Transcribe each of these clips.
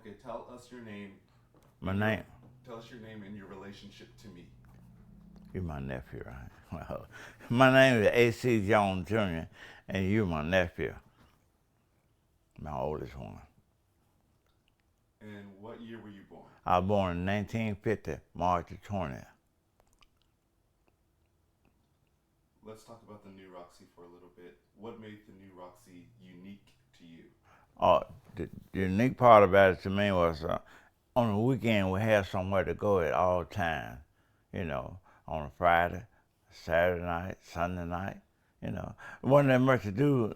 Okay, tell us your name My and name, tell us your name and your relationship to me. you're my nephew, right? Well, my name is A.C. Jones Jr., and you're my nephew, my oldest one. And what year were you born? I was born in 1950, March the 20th. Let's talk about the new Roxy for a little bit. What made the new Roxy unique to you? Oh, the unique part about it to me was on the weekend we had somewhere to go at all times. You know, on a Friday, Saturday night, Sunday night. You know, it wasn't that much to do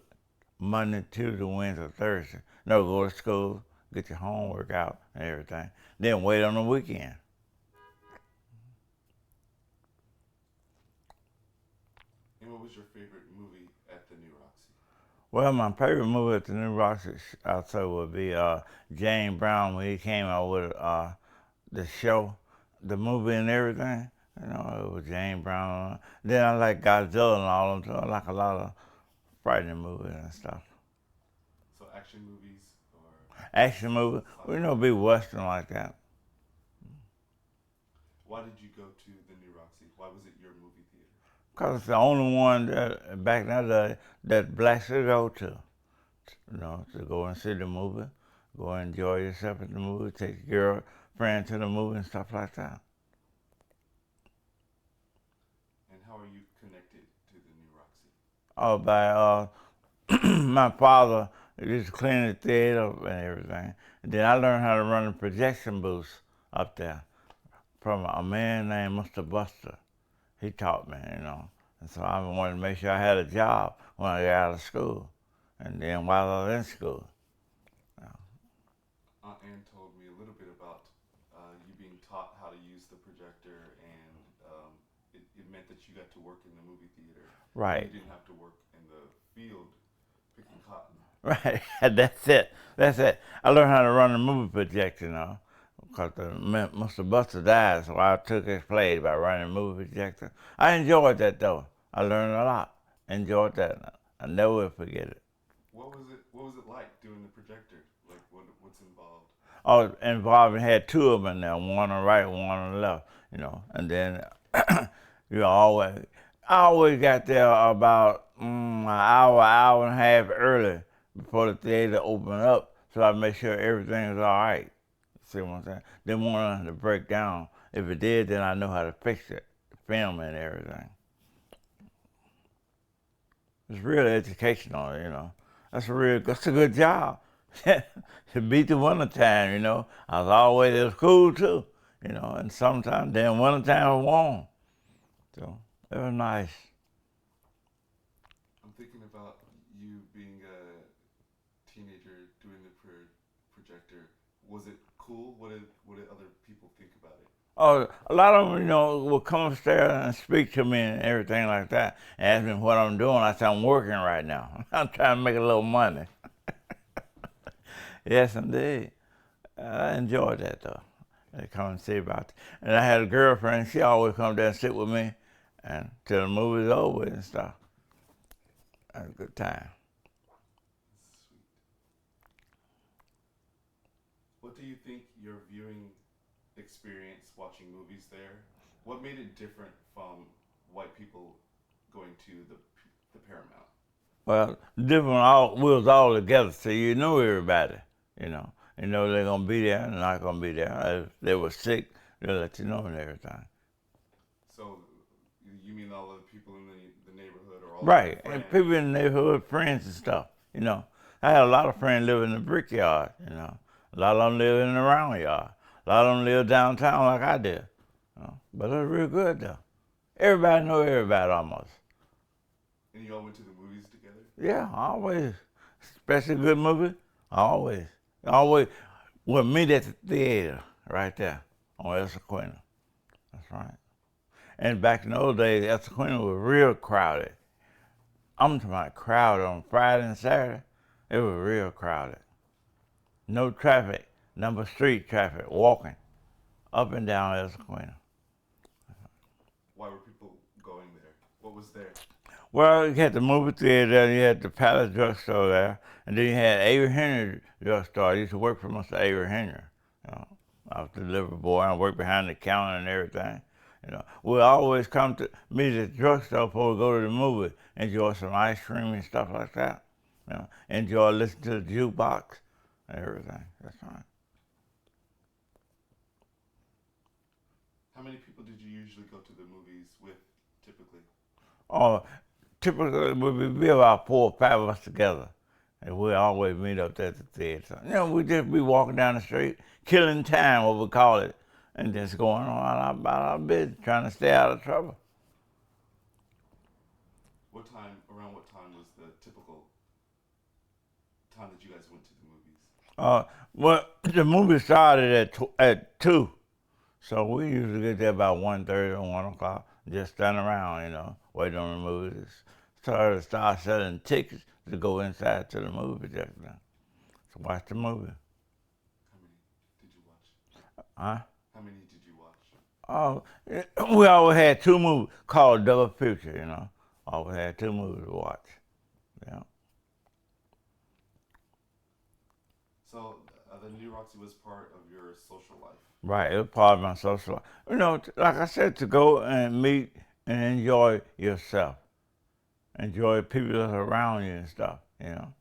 Monday, Tuesday, Wednesday, Thursday. No, go to school, get your homework out and everything. Then wait on the weekend. And what was your favorite movie at the new Roxy? Well, my favorite movie at the New Roxy, I'd say, would be James Brown when he came out with the show, the movie and everything. You know, it was James Brown. Then I like Godzilla and all of them too. I like a lot of frightening movies and stuff. So action movies or Action movie, well, you know, sci-fi? be Western like that. Why did you go to the new Roxy? Why was it your movie theater? Because it's the only one that back in that day that blacks could go to. You know, to go and see the movie, go and enjoy yourself at the movie, take your girlfriend to the movie and stuff like that. And how are you connected to the new Roxy? Oh, by my father used to clean the theater and everything. And then I learned how to run the projection booth up there from a man named Mr. Buster. He taught me, you know. And so I wanted to make sure I had a job when I got out of school. And then while I was in school. Aunt Ann told me a little bit about you being taught how to use the projector, and it meant that you got to work in the movie theater, and you Right, didn't have to work in the field picking cotton. right. That's it. That's it. I learned how to run the movie projector, you know. Because Mr. Buster died, so I took his place by running the movie projector. I enjoyed that though. I learned a lot. Enjoyed that. I never will forget it. What was it? What was it like doing the projector? Like what's involved? I was involved and had two of them in there, one on the right, one on the left, you know. And then you always, I always got there about an hour and a half early before the theater opened up, so I make sure everything was all right. See what I'm saying? Didn't want it to break down. If it did, then I know how to fix it, film and everything. It's really educational, you know. That's a good job. To beat the winter time, you know. I was always at school too, you know, and sometimes then winter time was warm. So it was nice. I'm thinking about you being a teenager doing the projector. Was it cool? What did other people think about it? Oh, a lot of them, you know, will come upstairs and speak to me and everything like that, and ask me what I'm doing. I say I'm working right now. I'm trying to make a little money. Yes, indeed. I enjoyed that though. They come and see about it. And I had a girlfriend. She always come there and sit with me, and till the movie's over and stuff. Had a good time. Sweet. What do you think your viewing experience watching movies there? What made it different from white people going to the Paramount? Well, different. All we was all together, so you knew everybody. You know, you know they're gonna be there and they're not gonna be there. If they were sick, they'll let you know and everything. So you mean all of the people in the neighborhood or all of your Right, and friends? people in the neighborhood, friends and stuff. You know, I had a lot of friends living in the brickyard. You know, a lot of them live in the round yard. A lot of them live downtown like I did. You know? But it was real good though. Everybody know everybody almost. And you all went to the movies together? Yeah, always. Especially a good movie. Always. Always. We'll meet at the theater right there on El Sequino. That's right. And back in those days, El Sequino was real crowded. I'm talking about crowded on Friday and Saturday. It was real crowded. No traffic, number street traffic, walking up and down El Sequino. Why were people going there? What was there? Well, you had the movie theater there, you had the Palace drugstore there, and then you had Avery Henry drugstore. I used to work for Mr. Avery Henry. You know, I was the delivery boy. I worked behind the counter and everything. You know, we always come to meet at the drugstore before we go to the movie, enjoy some ice cream and stuff like that. You know, enjoy listening to the jukebox and everything. That's fine. How many people did you usually go to the movies with, typically? Oh, typically we'd be about 4 or 5 of us together. And we always meet up there at the theater. You know, we just be walking down the street, killing time, what we call it, and just going on about our business, trying to stay out of trouble. Around what time was the typical time that you guys went to the movies? Well, the movie started at 2, so we usually get there about 1:30 or 1 o'clock, just stand around, you know, waiting on the movies. Start selling tickets to go inside to the movie just now, to watch the movie. How many did you watch? Huh? How many did you watch? Oh, we always had 2 movies called Double Feature, you know. Always had 2 movies to watch. Yeah. So the new Roxy was part of your social life. Right, it was part of my social life. You know, like I said, to go and meet and enjoy yourself. Enjoy people that's around you and stuff, you know.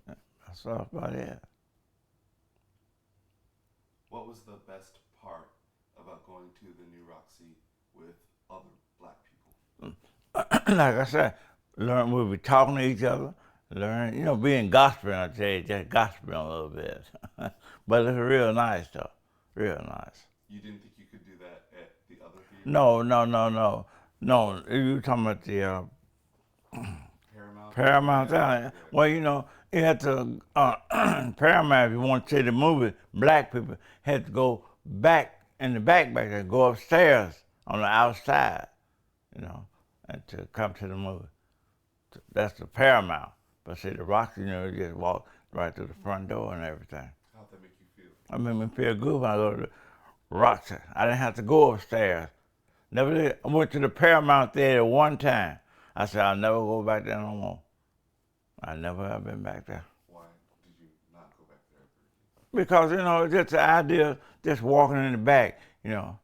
That's all about it. What was the best part about going to the new Roxy with other black people? Like I said, we'll be talking to each other, learn, you know, being gossiping, I tell you, just gossiping a little bit. But it's real nice, though. Real nice. You didn't think you could do that at the other theater? No, no, no, no. No, you talking about the Paramount? Paramount. Yeah. Well, you know, you had to, Paramount, if you want to see the movie, black people had to go back in the back there, go upstairs on the outside, you know, and to come to the movie. That's the Paramount. But see, the Roxy, you know, you just walk right through the front door and everything. How'd that make you feel? It made me feel good when I go to the Roxy. I didn't have to go upstairs. Never did. I went to the Paramount Theater one time. I said, I'll never go back there no more. I never have been back there. Why did you not go back there ever again? Because, you know, just the idea of just walking in the back, you know,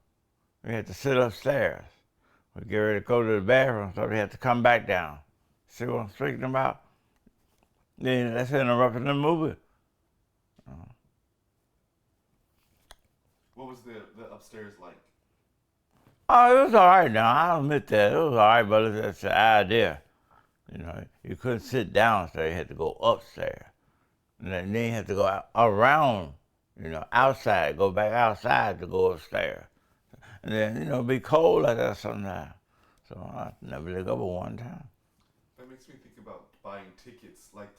we had to sit upstairs. We get ready to go to the bathroom, so we had to come back down. See what I'm speaking about? Then that's interrupting the movie. What was the upstairs like? Oh, it was all right now. I'll admit that. It was all right, but it's the idea. You know, you couldn't sit downstairs. You had to go upstairs. And then you had to go around, you know, outside, go back outside to go upstairs. And then, you know, it'd be cold like that sometimes. So I never did go but one time. That makes me think about buying tickets. Like,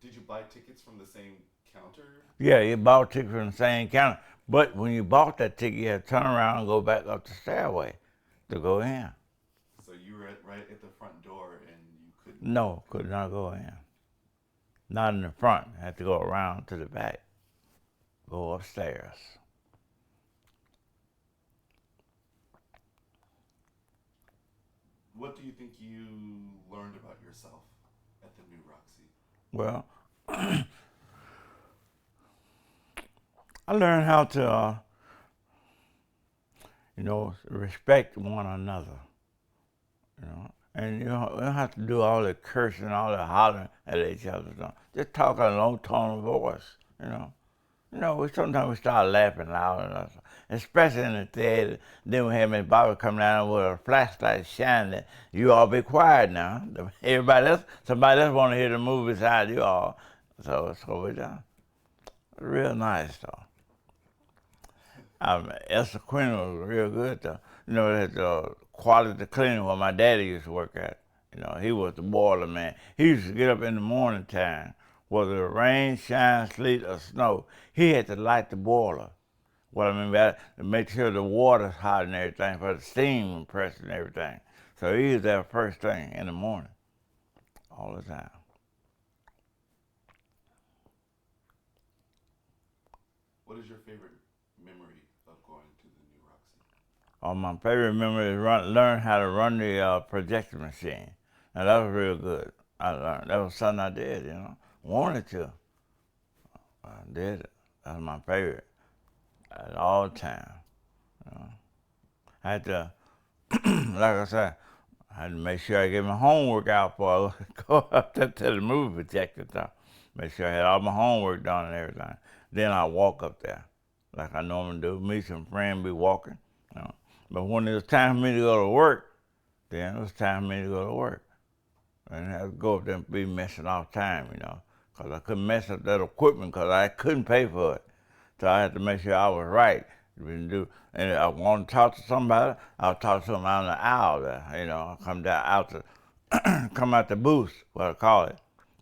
did you buy tickets from the same counter? Yeah, you bought tickets from the same counter. But when you bought that ticket, you had to turn around and go back up the stairway to go in. So you were right at the front door and you couldn't? No, could not go in. Not in the front. Had to go around to the back. Go upstairs. What do you think you learned about yourself at the new Roxy? Well, I learned how to, you know, respect one another. You know, and you don't have to do all the cursing, all the hollering at each other. Just talk in a low tone of voice. You know. Sometimes we start laughing loud, especially in the theater. Then we have Miss Bobby come down with a flashlight shining. You all be quiet now. Somebody else want to hear the movie beside you all. So that's what we done. Real nice though. Esther Quinn was real good though. You know, that quality cleaning where my daddy used to work at. You know, he was the boiler man. He used to get up in the morning time, whether it rain, shine, sleet, or snow. He had to light the boiler. What I mean by that, to make sure the water's hot and everything for the steam and press and everything. So he was there first thing in the morning, all the time. What is your favorite memory of going to the new Roxy? My favorite memory is learn how to run the projector machine. And that was real good. I learned. That was something I did, Wanted to. I did it. That was my favorite at all time. I had to, like I said, I had to make sure I get my homework out before I go up there to the movie projector. Make sure I had all my homework done and everything. Then I walk up there, like I normally do. Meet some friends, be walking. But when it was time for me to go to work, then it was time for me to go to work. And I had to go up there and be messing off time, because I couldn't mess up that equipment because I couldn't pay for it. So I had to make sure I was right. And I want to talk to somebody, I'll talk to them out in the aisle there, I come down out come out the booth, what I call it.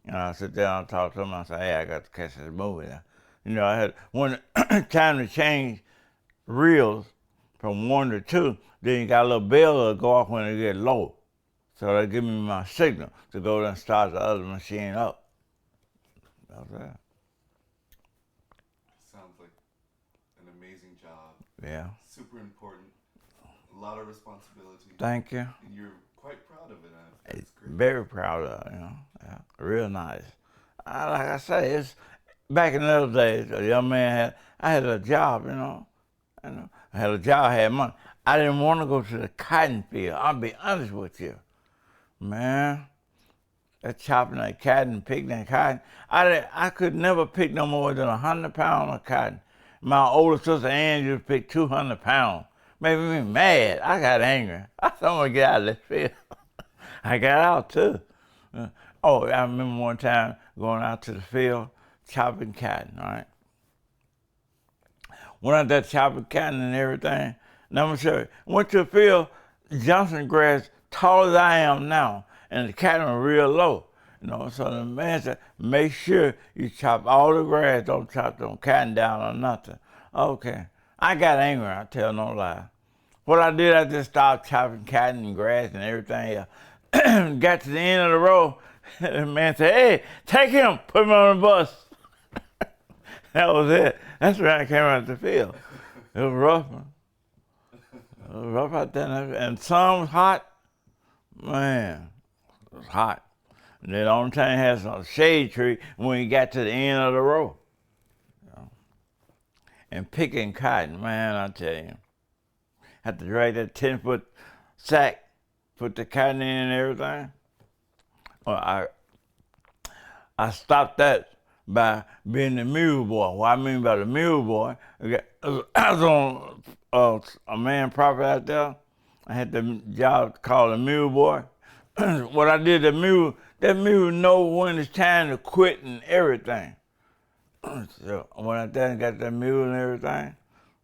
And I sit down and talk to them, and I say, hey, I got to catch this movie there. I had, when time to change reels from 1 to 2, then you got a little bell that'll go off when it get low. So they give me my signal to go there and start the other machine up. That's that. Sounds like an amazing job. Yeah. Super important. A lot of responsibility. Thank you. And you're quite proud of it. That's great. Very proud of it, Yeah, real nice. Like I say, it's back in those days. A young man I had a job, I had a job, I had money. I didn't want to go to the cotton field. I'll be honest with you, man. That chopping that cotton, picking that cotton. I could never pick no more than 100 pounds of cotton. My older sister Ann used to pick 200 pounds. Made me mad. I got angry. I said, I'm gonna get out of this field. I got out too. I remember one time going out to the field, chopping cotton, right? Went out there chopping cotton and everything. Now I'm gonna show you. Went to the field, Johnson grass, tall as I am now, and the cotton was real low. So the man said, make sure you chop all the grass, don't chop them cotton down or nothing. Okay. I got angry, I tell no lie. What I did, I just stopped chopping cotton and grass and everything else. Got to the end of the row, the man said, hey, take him, put him on the bus. That was it. That's when I came out the field. It was rough, man. It was rough out there. And the sun was hot. Man, it was hot. And then the only time you had some shade tree when you got to the end of the row. And picking cotton, man, I tell you. Had to drag that 10-foot sack, put the cotton in and everything. Well, I stopped that by being the mule boy. What I mean by the mule boy, I was on a man's property out there. I had the job called the mule boy. What I did, that mule know when it's time to quit and everything. So I went out there and got that mule and everything,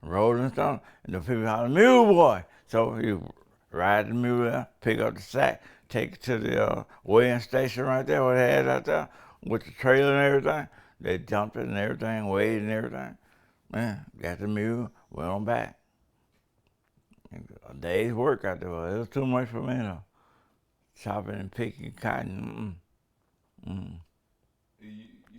rode and stuff, and the people holler, mule boy. So you ride the mule there, pick up the sack, take it to the weighing station right there, what they had out there, with the trailer and everything. They dumped it and everything, weighed and everything. Man, got the mule, went on back. A day's work out there. It was too much for me though. Chopping and picking cotton. You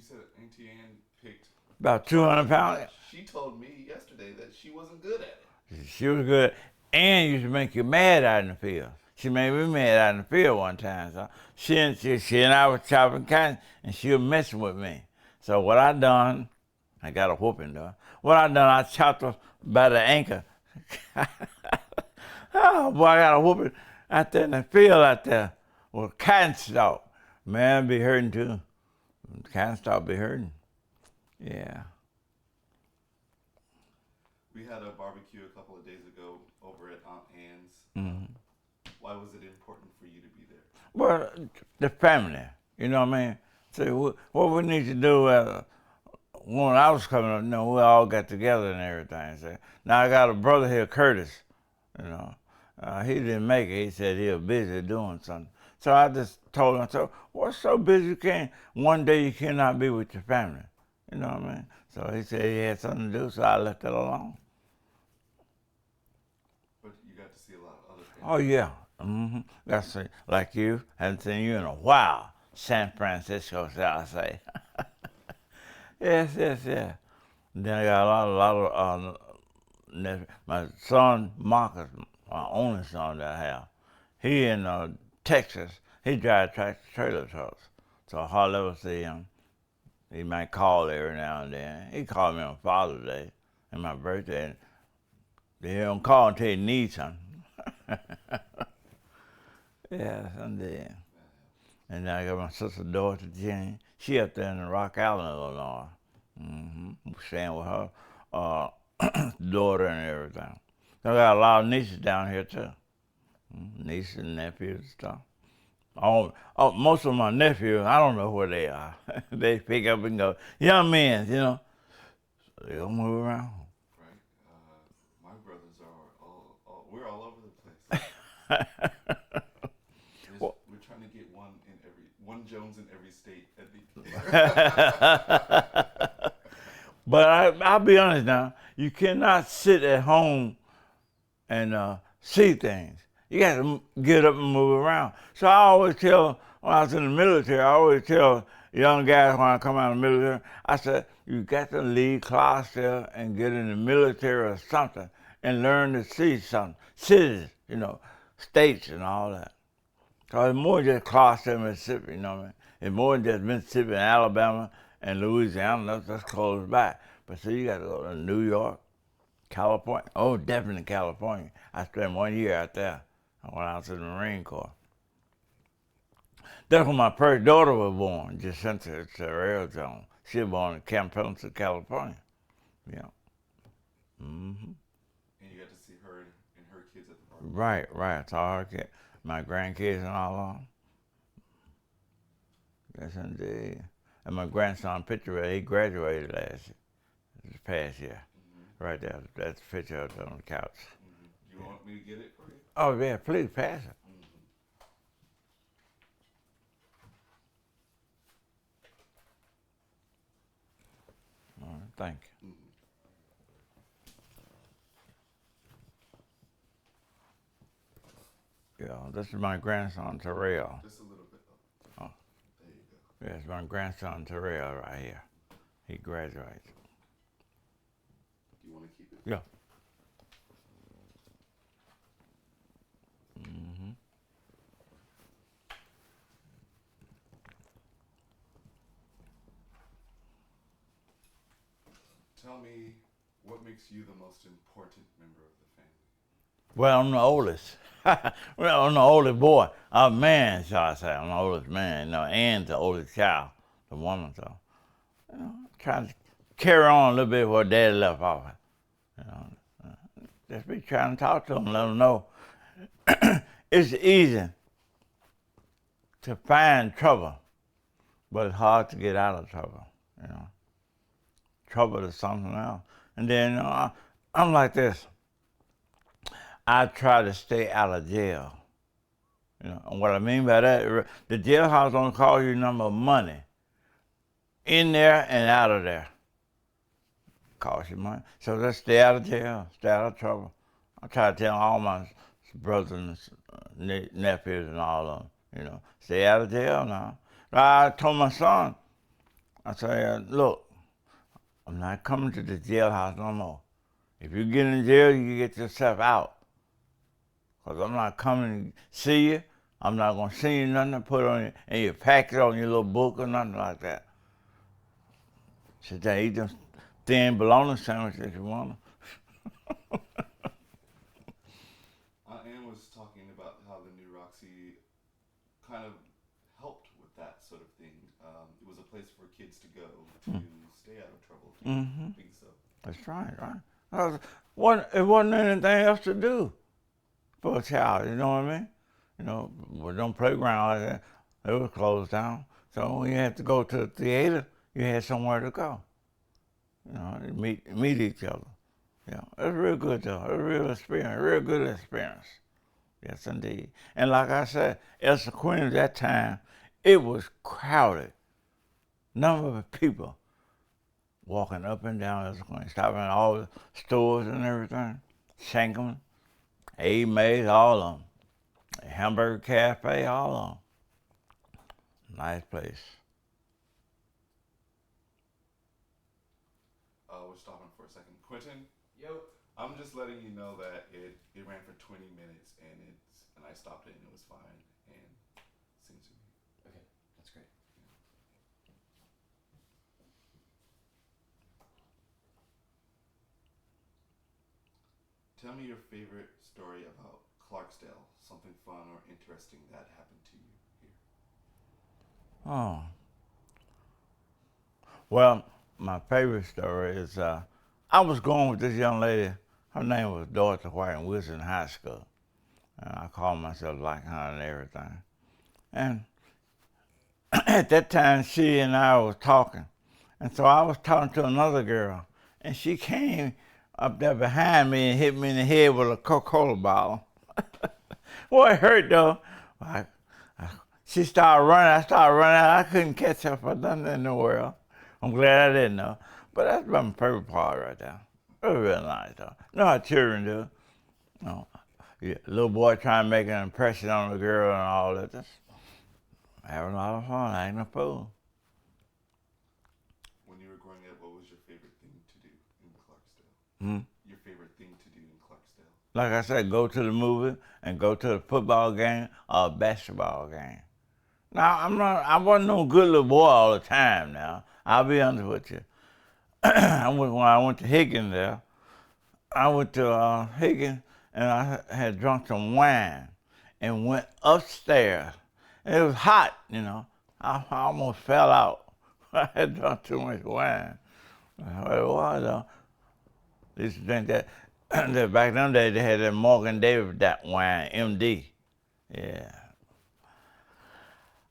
said Auntie Ann picked about 200 pounds. She told me yesterday that she wasn't good at it. She was good. And used to make you mad out in the field. She made me mad out in the field one time. So she and I was chopping cotton, and she was messing with me. So what I done, I got a whooping though. What I done, I chopped her by the ankle. Oh boy, I got a whooping out there in the field out there with cotton stalk. Man, be hurting too. Cotton stalk be hurting. Yeah. We had a barbecue a couple of days ago over at Aunt Ann's. Mm-hmm. Why was it important for you to be there? Well, the family, you know what I mean? So what we need to do, when I was coming up, we all got together and everything. So now I got a brother here, Curtis, he didn't make it. He said he was busy doing something. So I just told him, so what's so busy one day you cannot be with your family? You know what I mean? So he said he had something to do, so I left it alone. But you got to see a lot of other things. Oh, yeah. Mm-hmm. That's like you. Haven't seen you in a while. San Francisco, shall I say. Yes. Then I got a lot of my son, Marcus, my only son that I have. He in Texas. He drives tractor trailer trucks, so I hardly ever see him. He might call every now and then. He called me on Father's Day and my birthday. And he don't call until he needs something. Yes, indeed. And then I got my sister daughter Jenny. She up there in Rock Island, Illinois. I'm staying with her daughter and everything. So I got a lot of nieces down here too. Nieces and nephews and stuff. Most of my nephews, I don't know where they are. They pick up and go, young men, you know. So they don't move around. Right. My brothers are all we're all over the place. We're trying to get one Jones in every state, I think. But I'll be honest now, you cannot sit at home and see things. You got to get up and move around. So I always tell, when I was in the military, I always tell young guys when I come out of the military, I said, you got to leave Clarksdale and get in the military or something and learn to see something. Cities, you know, states and all that. So it's more than just Clarksdale, Mississippi, you know what I mean? It's more than just Mississippi and Alabama and Louisiana. That's close by. But see, you got to go to New York, California. Oh, definitely California. I spent 1 year out there when I was in the Marine Corps. That's when my first daughter was born, Jacinta Terrell Jones. She was born in Camp Pendleton, California. Yeah. And you got to see her and her kids at the park. Right. I saw her kids, my grandkids and all of them. Yes, indeed. And my grandson picture, he graduated this past year. Right there. That's the picture of it on the couch. You want me to get it for you? Oh, yeah, please pass it. All right, thank you. Yeah, this is my grandson, Terrell. Just a little bit. Oh. There you go. Yeah, it's my grandson, Terrell, right here. He graduates. You want to keep it? Yeah. Tell me, what makes you the most important member of the family? Well, I'm the oldest. Well, I'm the oldest boy. I'm a man, shall I say. I'm the oldest man, you know, and the oldest child, the woman. So, you know, trying to carry on a little bit where Daddy left off. You know, just be trying to talk to them, let them know it's easy to find trouble, but it's hard to get out of trouble. You know, trouble is something else. And then, you know, I'm like this. I try to stay out of jail. You know, and what I mean by that, the jailhouse don't call you number of money. In there and out of there. Cost you money. So let's stay out of jail, stay out of trouble. I try to tell all my brothers and nephews and all of them, you know, stay out of jail now. I told my son, I said, look, I'm not coming to the jailhouse no more. If you get in jail, you get yourself out. Because I'm not coming to see you. I'm not going to send you nothing to put on you, and you pack it on your little book or nothing like that. Sit there, eat them thin bologna sandwiches if you want them. Ann was talking about how the new Roxy kind of helped with that sort of thing. It was a place for kids to go to stay out of trouble. Do you think so? That's right. It wasn't anything else to do for a child, you know what I mean? You know, with no playground like that, it was closed down. So when you had to go to the theater, you had somewhere to go. You know, meet each other. Yeah, it was real good though. It was a real experience, real good experience. Yes, indeed. And like I said, Elsa Queen at that time, it was crowded. Number of people walking up and down Elsa Queen, stopping at all the stores and everything. Shankham, A. Mays, all of them. Hamburger Cafe, all of them. Nice place. We're stopping for a second. Quentin? Yo. I'm just letting you know that it ran for 20 minutes and I stopped it and it was fine. And Tell me your favorite story about Clarksdale. Something fun or interesting that happened to you here. Oh, well, my favorite story is I was going with this young lady. Her name was Dorothy White, and we was in high school. And I called myself like her and everything. And at that time, she and I was talking. And so I was talking to another girl, and she came up there behind me and hit me in the head with a Coca-Cola bottle. Well, it hurt though. I, she started running. I started running. I couldn't catch her for nothing in the world. I'm glad I didn't know. But that's my favorite part right there. It was real nice though. You know how children do. You know, yeah, little boy trying to make an impression on the girl and all that. Just having a lot of fun, acting a fool. When you were growing up, what was your favorite thing to do in Clarksdale? Hmm? Your favorite thing to do in Clarksdale? Like I said, go to the movie and go to the football game or a basketball game. Now, I wasn't no good little boy all the time now. I'll be honest with you. When I went to Higgins there, I went to Higgins and I had drunk some wine and went upstairs. And it was hot, you know. I almost fell out. I had drunk too much wine. What it was, though, they used to drink that. Back in them days, they had that Morgan Davis that wine, MD. Yeah.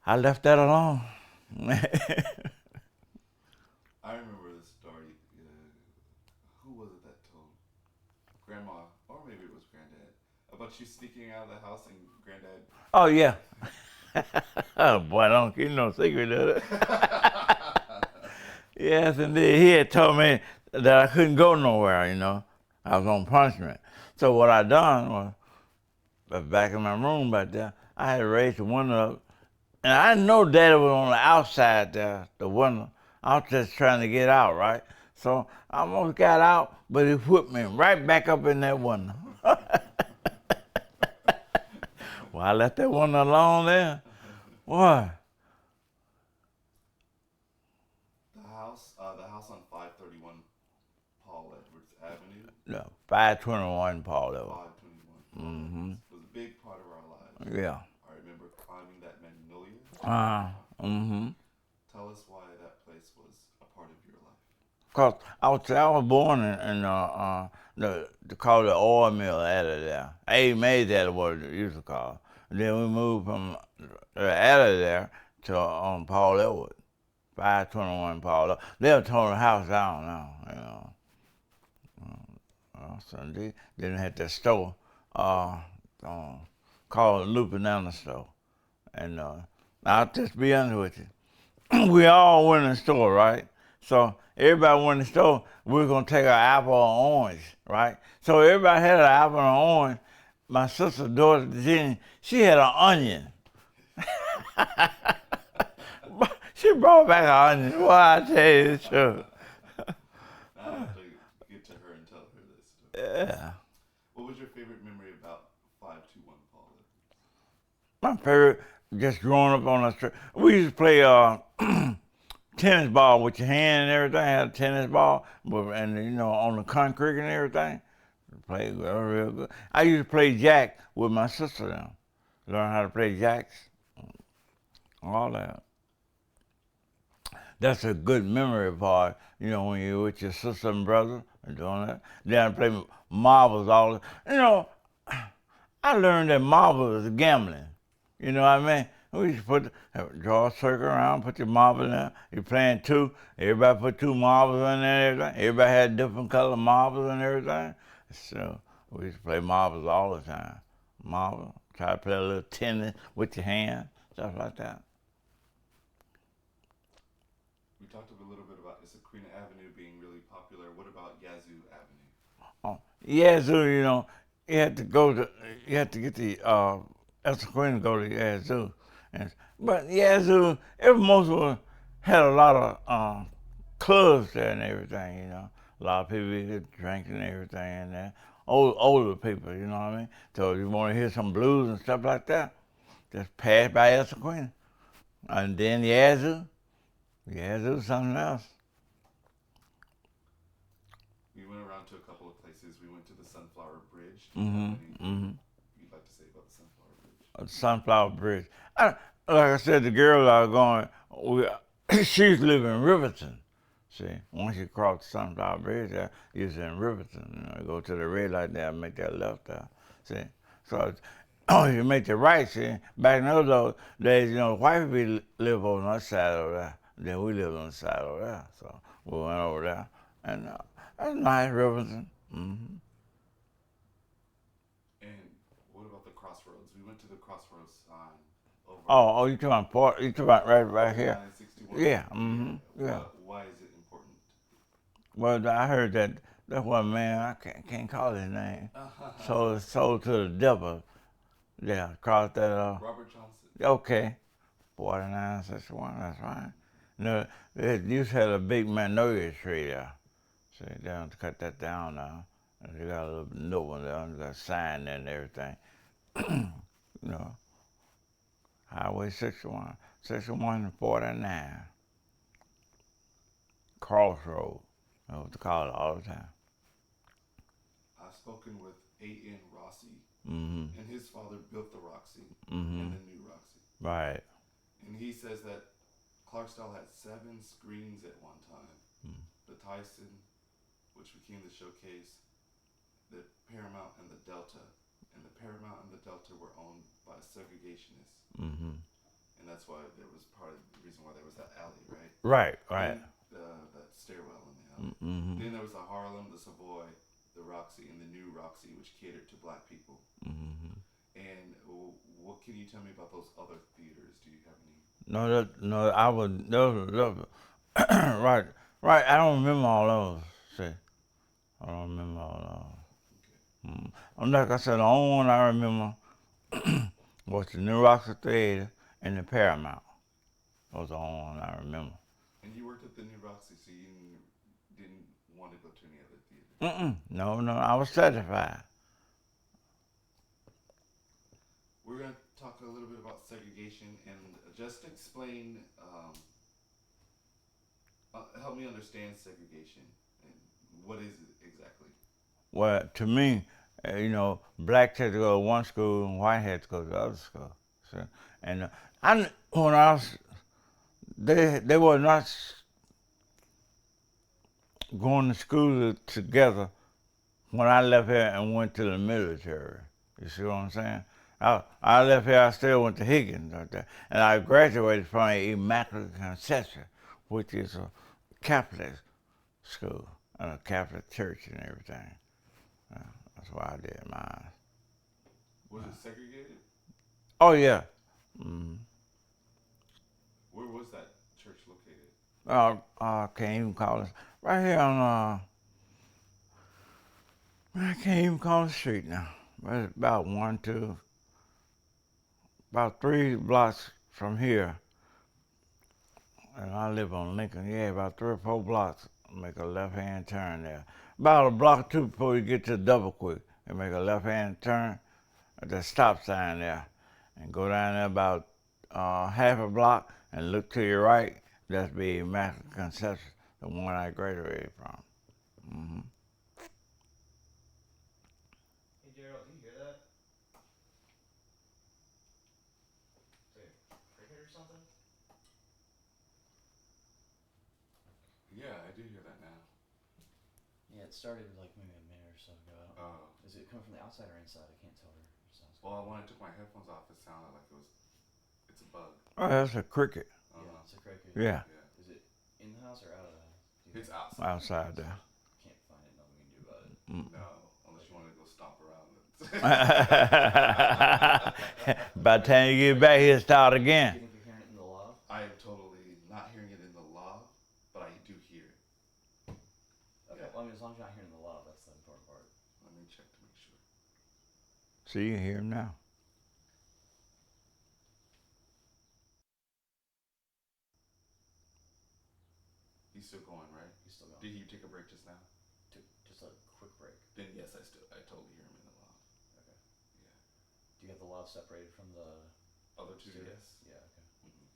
I left that alone. I remember the story. Who was it that told? Grandma, or maybe it was Granddad, about you sneaking out of the house and Granddad. Oh, yeah. Oh, boy, I don't keep no secret of it. Yes, indeed. He had told me that I couldn't go nowhere, you know. I was on punishment. So what I done was, back in my room back there, I had raised the window up. And I know Daddy was on the outside there, the window. I was just trying to get out, right? So I almost got out, but he put me right back up in that window. Well, I left that window alone there. What? The house on 531 Paul Edwards Avenue. No, 521 Paul Edwards. 521 Paul Mm-hmm. Edwards was a big part of our lives. Yeah. I remember climbing that magnolia. Mm-hmm. Tell us why that place was a part of your life. Because I was born in they call it the oil mill out of there. A made that what it used to call. Then we moved from out of there to Paul Edward, 521 Paul Edward. They've torn the house down now, you know. So they didn't have that store called Lupinana store. And I'll just be honest with you. We all went in the store, right? So everybody went in the store, we were gonna take an apple or orange, right? So everybody had an apple or orange. My sister's daughter, Jenny, she had an onion. She brought back an onion. Well, I tell you the truth. I have to get to her and tell her this. Yeah. What was your favorite memory about 521 Paul Edwards? My favorite, just growing up on the street. We used to play tennis ball with your hand and everything. Had a tennis ball, and you know, on the concrete and everything. Played real good. I used to play jack with my sister now. Learn how to play jacks, all that. That's a good memory part, you know, when you're with your sister and brother and doing that. Then I play marbles all the. You know, I learned that marbles is gambling. You know what I mean? We used to draw a circle around, put your marble in there. You're playing two. Everybody put two marbles in there and everything. Everybody had different color marbles and everything. So we used to play marbles all the time. Marble, try to play a little tennis with your hand, stuff like that. We talked a little bit about Issaquena Avenue being really popular. What about Yazoo Avenue? Oh, Yazoo, you know, you had to get the Issaquena to go to Yazoo. But Yazoo, every most of them had a lot of clubs there and everything, you know. A lot of people get drinking and everything in there. Older people, you know what I mean? So if you want to hear some blues and stuff like that, just pass by Issaquena. And then Yazoo, something else. We went around around to a couple of places. We went to the Sunflower Bridge. Do you have Mm-hmm. anything Mm-hmm. you'd like to say about the Sunflower Bridge? Sunflower Bridge. Like I said, the girl I was going, she's living in Riverton. See, once you cross the Sunflower Bridge, you're in Riverton. Go to the red light there, make that left there. See, so you make the right. See, back in those days, white people live on that side over there. Then we live on the side over there. So we went over there, and that's nice, Riverton. Mm-hmm. And what about the crossroads? We went to the crossroads sign over. Oh, you talking about Port? You talking about right here? 961. Yeah. Mm-hmm. Yeah. Why is it important? Well, I heard that one man, I can't call his name, sold to the devil. Yeah, across that. Robert Johnson. Okay, 4961. That's right. They used to have a big magnolia tree there. See, they don't cut that down now. They got a little new one there. They got a sign and everything. you know, Highway 61, 61 and 49. Crossroad. That's what they call it all the time. I've spoken with A.N. Roxy, Mm-hmm. and his father built the Roxy Mm-hmm. and the new Roxy. Right. And he says that Clarksdale had 7 screens at one time. Mm. The Tyson, which became the Showcase, the Paramount, and the Delta. And the Paramount and the Delta were owned by segregationists. Mm-hmm. And that's why there was part of the reason why there was that alley, right? Right. And that stairwell in the alley. Mm-hmm. Then there was the Harlem, the Savoy, the Roxy, and the new Roxy, which catered to black people. Mm-hmm. And what can you tell me about those other theaters? Do you have any? No, I would, those right. I don't remember all those, see. I don't remember all those. Okay. Like I said, the only one I remember was the New Roxy Theater and the Paramount. Those are the only one I remember. And you worked at the new Roxy, so you didn't want to go to any other theater? No, I was satisfied. We're going to talk a little bit about segregation and just explain, help me understand segregation and what is it exactly? Well, to me, black had to go to one school and white had to go to the other school. So, and when I was, they were not going to school together when I left here and went to the military. You see what I'm saying? I left here, I still went to Higgins right there. And I graduated from Immaculate Conception, which is a Catholic school and a Catholic church and everything. That's why I did mine. Was it segregated? Oh, yeah. Mm-hmm. Where was that church located? I can't even call it. Right here on, I can't even call the street now. But it's about 3 blocks from here. And I live on Lincoln. Yeah, about 3 or 4 blocks. Make a left-hand turn there. About a block or 2 before you get to Double Quick. And make a left-hand turn at the stop sign there. And go down there about half a block and look to your right. That's the Immaculate Conception, the one I graduated from. Mm-hmm. Hey Daryl, do you hear that? Is it a cricket or something? Yeah, I do hear that now. Yeah, it started like maybe a minute or so ago. Oh. Is it coming from the outside or inside? I can't tell. It sounds Well, when I took my headphones off, it sounded like it's a bug. Oh, that's a cricket. Yeah, it's a cricket. Yeah. Is it in the house or out of the house? It's outside. Outside there. Can't find it. Nothing we can do about it. No, unless you want to go stomp around it. By the time you get back, he'll start Do again. you think you're hearing it in the loft? I am totally not hearing it in the loft, but I do hear it. Okay, Yeah. well, I mean, as long as you're not hearing the loft, that's the important part. Let me check to make sure. See, you hear him now. He's still going, right? He's still going. Did he take a break just now? Took just a quick break. Then yes, I totally hear him in the loft. Okay. Yeah. Do you have the loft separated from the Other two, studio? yes. Yeah, okay. Mm-hmm.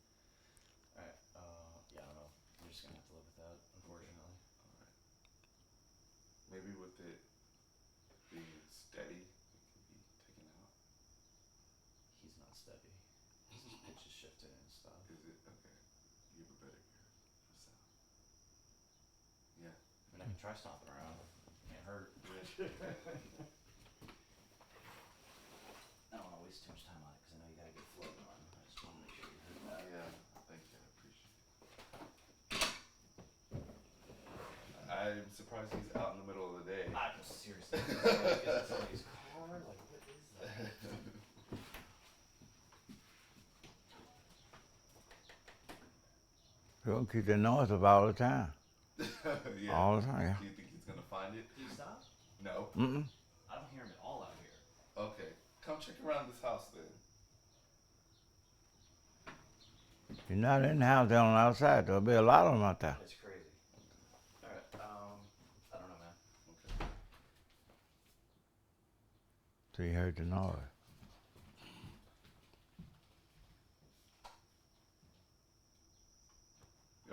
Alright, yeah, I don't know. You're just gonna have to live with that, unfortunately. All right. Maybe with it being steady, it could be taken out. He's not steady. His pitch is shifting and stuff. Is it okay? You have a better ear for sound. Yeah. I mean, I can try stomping around. Can't hurt. I don't want to waste too much time on it because I know you got to get floating on. I just want to make sure you heard that. Yeah. Thank you. I appreciate it. I'm surprised he's out in the middle of the day. I'm seriously. Is it somebody's car? Like, what is that? He'll keep the noise up all the time. Yeah. All the time, yeah. Do you think he's gonna find it? Can you stop? No. Mm-mm. I don't hear him at all out here. Okay. Come check around this house then. You're not in the house, they're on the outside. There'll be a lot of them out there. It's crazy. All right. I don't know, man. Okay. So you heard the noise.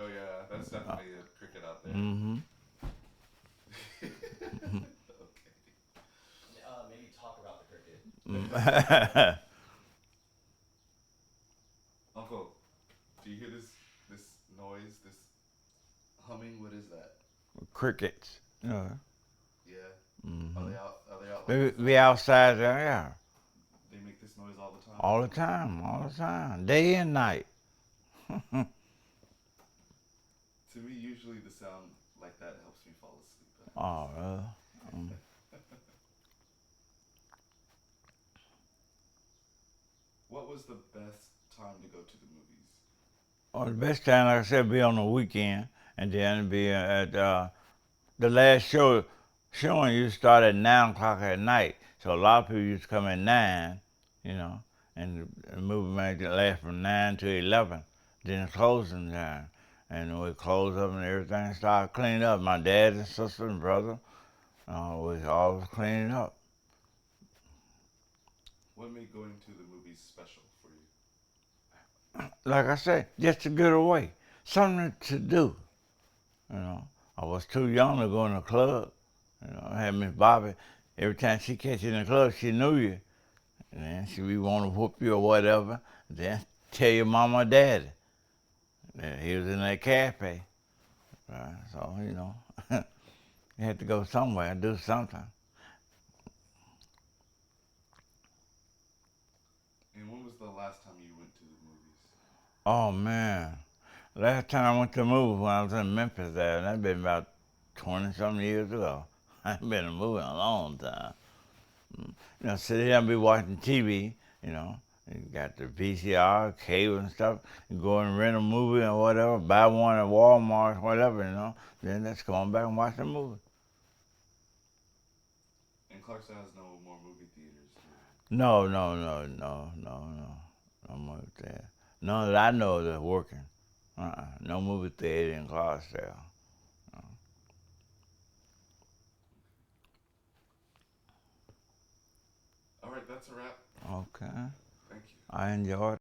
Oh yeah, that's definitely a cricket out there. Mm-hmm. Okay. Maybe talk about the cricket. Uncle, do you hear this noise? This humming? What is that? Crickets. Yeah. Yeah. Mm-hmm. Are they out? Are they out? They Like be outside there, yeah. they make this noise all the time. All the time, all the time. Day and night. To me, usually the sound like that helps me fall asleep. Oh, What was the best time to go to the movies? Well, the best time, like I said, be on the weekend, and then be at the last showing used to start at 9 o'clock at night. So a lot of people used to come at 9, you know, and the movie might last from 9 to 11. Then the closing time. And we close up and everything started cleaning up. My dad and sister and brother, we always cleaning up. What made going to the movies special for you? Like I said, just to get away. Something to do. You know, I was too young to go in the club. You know, I had Miss Bobby. Every time she catch you in the club, she knew you. And then she would want to whoop you or whatever. Then tell your mama or daddy that he was in that cafe. Right? So, you know, you had to go somewhere and do something. And when was the last time you went to the movies? Oh, man. Last time I went to the movie when I was in Memphis there, and that's been about 20-something years ago. I ain't been in a movie in a long time. You know, sit here and be watching TV, you know. You got the VCR, cable and stuff. You go and rent a movie or whatever, buy one at Walmart, whatever, you know. Then let's go on back and watch the movie. And Clarksdale has no more movie theaters. No movie theater. None that I know that's working. No movie theater in Clarksdale. All right, that's a wrap. Okay. Thank you. I enjoyed it.